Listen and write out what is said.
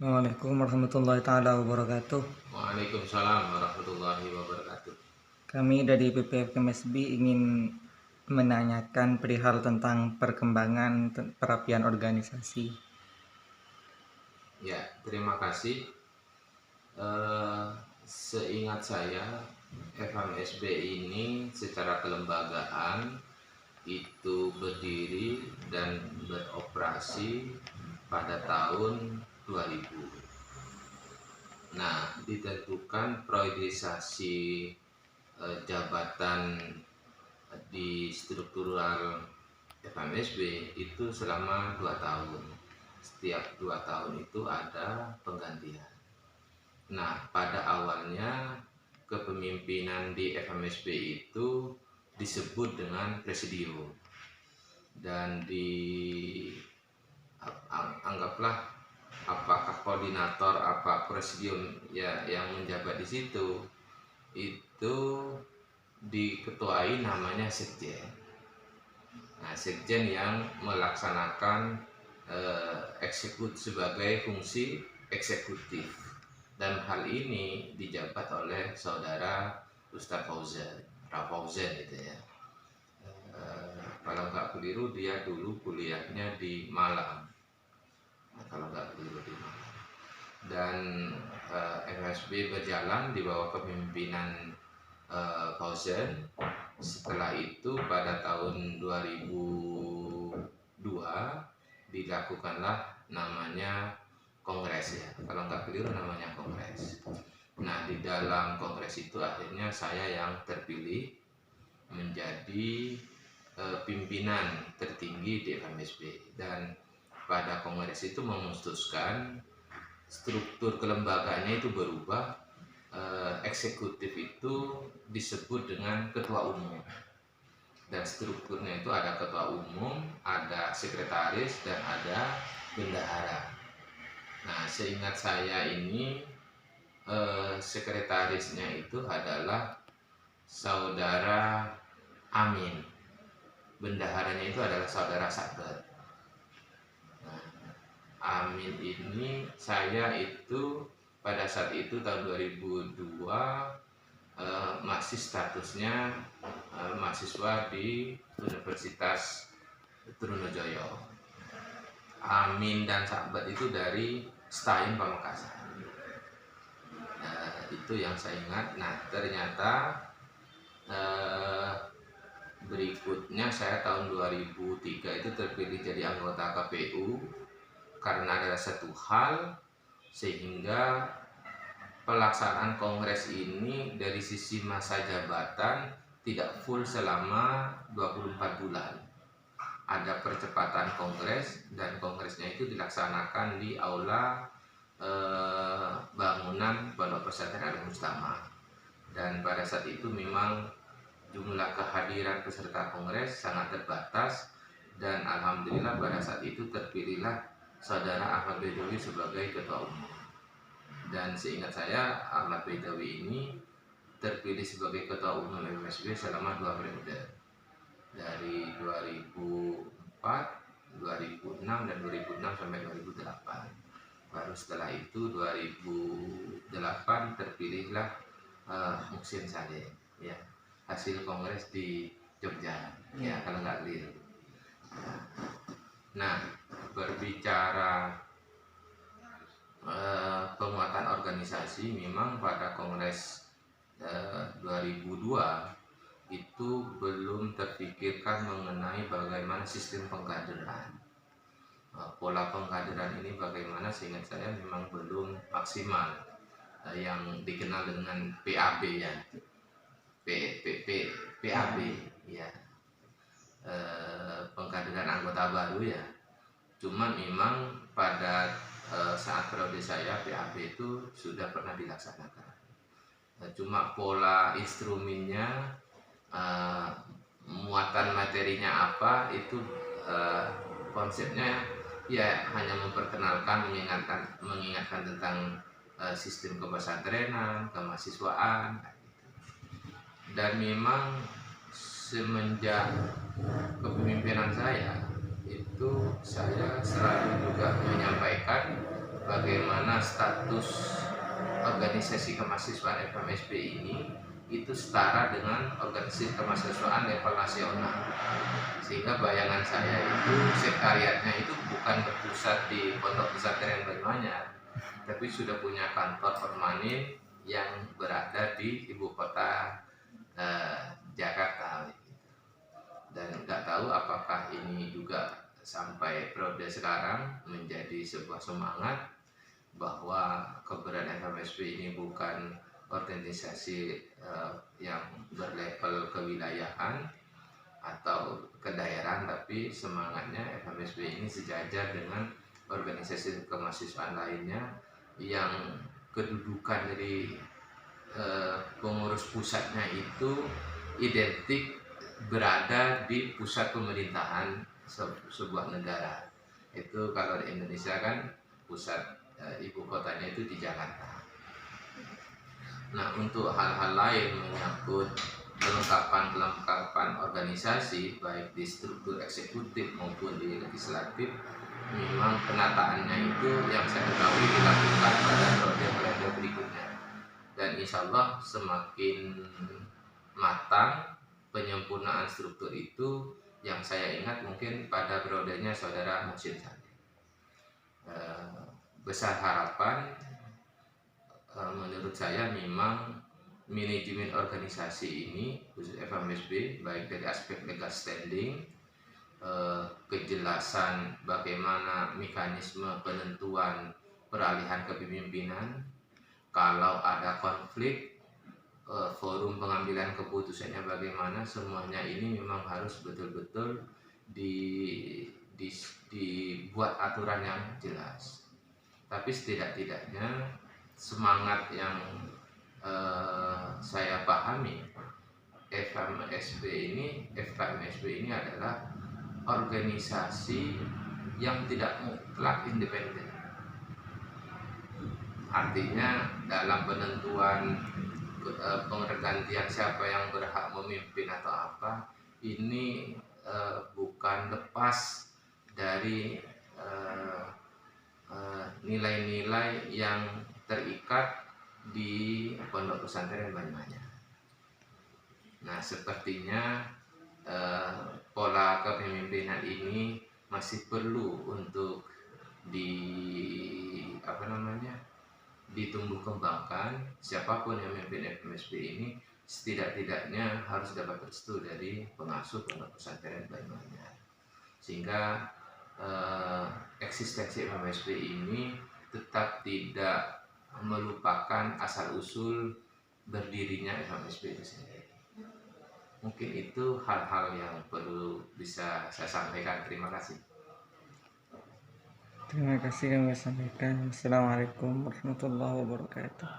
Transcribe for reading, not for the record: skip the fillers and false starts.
Assalamualaikum warahmatullahi taala wabarakatuh. Waalaikumsalam warahmatullahi wabarakatuh. Kami dari PPF KMSB ingin menanyakan perihal tentang perkembangan perapian organisasi. Ya, terima kasih. Seingat saya, FMSB ini secara kelembagaan itu berdiri dan beroperasi pada tahun 2000. Nah, ditentukan priorisasi jabatan di struktural FMSB itu selama 2 tahun. Setiap 2 tahun itu ada penggantian. Nah, pada awalnya kepemimpinan di FMSB itu disebut dengan presidium, dan anggaplah apakah koordinator apa presidium ya yang menjabat di situ itu diketuai namanya sekjen. Nah, sekjen yang melaksanakan sebagai fungsi eksekutif, dan hal ini dijabat oleh saudara Ustadz Fauzan gitu ya. Kalau nggak keliru dia dulu kuliahnya di Malang. Kalau nggak keliru di Malang. Dan FMSB berjalan di bawah kepemimpinan Fauzan. Setelah itu pada tahun 2002 dilakukanlah namanya kongres ya. Kalau nggak keliru namanya kongres. Nah, di dalam kongres itu akhirnya saya yang terpilih menjadi pimpinan tertinggi di FMSB, dan pada kongres itu memutuskan struktur kelembagaannya itu berubah. Eksekutif itu disebut dengan ketua umum, dan strukturnya itu ada ketua umum, ada sekretaris, dan ada bendahara. Nah, seingat saya ini sekretarisnya itu adalah saudara Amin, bendaharanya itu adalah saudara Sabat. Nah, Amin ini saya itu pada saat itu tahun 2002 masih statusnya mahasiswa di Universitas Trunojoyo. Amin dan Sabat itu dari STAIN Pamekasan. Itu yang saya ingat. Nah, ternyata berikutnya saya tahun 2003 itu terpilih jadi anggota KPU karena ada satu hal, sehingga pelaksanaan kongres ini dari sisi masa jabatan tidak full selama 24 bulan. Ada percepatan kongres, dan kongresnya itu dilaksanakan di aula bangunan Pondok Pesantren Al Mustama. Dan pada saat itu memang jumlah kehadiran peserta kongres sangat terbatas, dan alhamdulillah pada saat itu terpilihlah saudara Ahmad Baidowi sebagai ketua umum. Dan seingat saya Ahmad Baidowi ini terpilih sebagai ketua umum FMSB selama 2 periode, dari 2004, 2006, dan 2006 sampai 2008. Baru setelah itu 2008 terpilihlah Muhsin Saleh ya, hasil kongres di Jogja ya kalau nggak keliru. Nah, berbicara penguatan organisasi, memang pada kongres 2002 itu belum terpikirkan mengenai bagaimana sistem pengkaderan. Pola pengkaderan ini bagaimana, seingat saya memang belum maksimal. Yang dikenal dengan PAB ya, PAB ya, pengkaderan anggota baru ya. Cuma memang pada saat periode saya PAB itu sudah pernah dilaksanakan. Cuma pola instrumennya, muatan materinya apa itu, konsepnya ya hanya memperkenalkan, mengingatkan tentang sistem kepesantrenan, kemahasiswaan. Dan memang semenjak kepemimpinan saya itu saya selalu juga menyampaikan bagaimana status organisasi kemahasiswaan FMSB ini itu setara dengan organisasi kemahasiswaan level nasional, sehingga bayangan saya itu sekretariatnya itu bukan berpusat di Pondok Pesantren Banyuanyar, tapi sudah punya kantor permanen yang berada di ibu kota Jakarta. Dan nggak tahu apakah ini juga sampai periode sekarang menjadi sebuah semangat bahwa keberadaan FMSB ini bukan organisasi yang berlevel kewilayahan atau kedaerahan, tapi semangatnya FMSB ini sejajar dengan organisasi kemahasiswaan lainnya yang kedudukan dari pengurus pusatnya itu identik berada di pusat pemerintahan sebuah negara. Itu kalau di Indonesia kan pusat ibu kotanya itu di Jakarta. Nah, untuk hal-hal lain menyangkut kelengkapan organisasi baik di struktur eksekutif maupun di legislatif, memang penataannya itu yang saya ketahui dilakukan pada periode berikutnya, dan insya Allah semakin matang penyempurnaan struktur itu. Yang saya ingat mungkin pada periodenya saudara Muhsin Sani. Besar harapan menurut saya memang manajemen organisasi ini khusus FMSB baik dari aspek legal standing, kejelasan bagaimana mekanisme penentuan peralihan kepemimpinan, kalau ada konflik forum pengambilan keputusannya bagaimana, semuanya ini memang harus betul-betul dibuat aturan yang jelas. Tapi setidak-tidaknya semangat yang saya pahami FKMSB ini adalah organisasi yang tidak mutlak independen. Artinya dalam penentuan penggantian siapa yang berhak memimpin atau apa, ini bukan lepas dari nilai-nilai yang terikat di Pondok Pesantren Banyuanyar. Nah, sepertinya pola kepemimpinan ini masih perlu untuk ditumbuh kembangkan. Siapapun yang memimpin FMSB ini setidak-tidaknya harus dapat restu dari pengasuh Pondok Pesantren Banyuanyar, sehingga eksistensi FMSB ini tetap tidak melupakan asal usul berdirinya FMSB itu sendiri. Mungkin itu hal-hal yang perlu bisa saya sampaikan. Terima kasih. Terima kasih kami sampaikan. Assalamualaikum warahmatullahi wabarakatuh.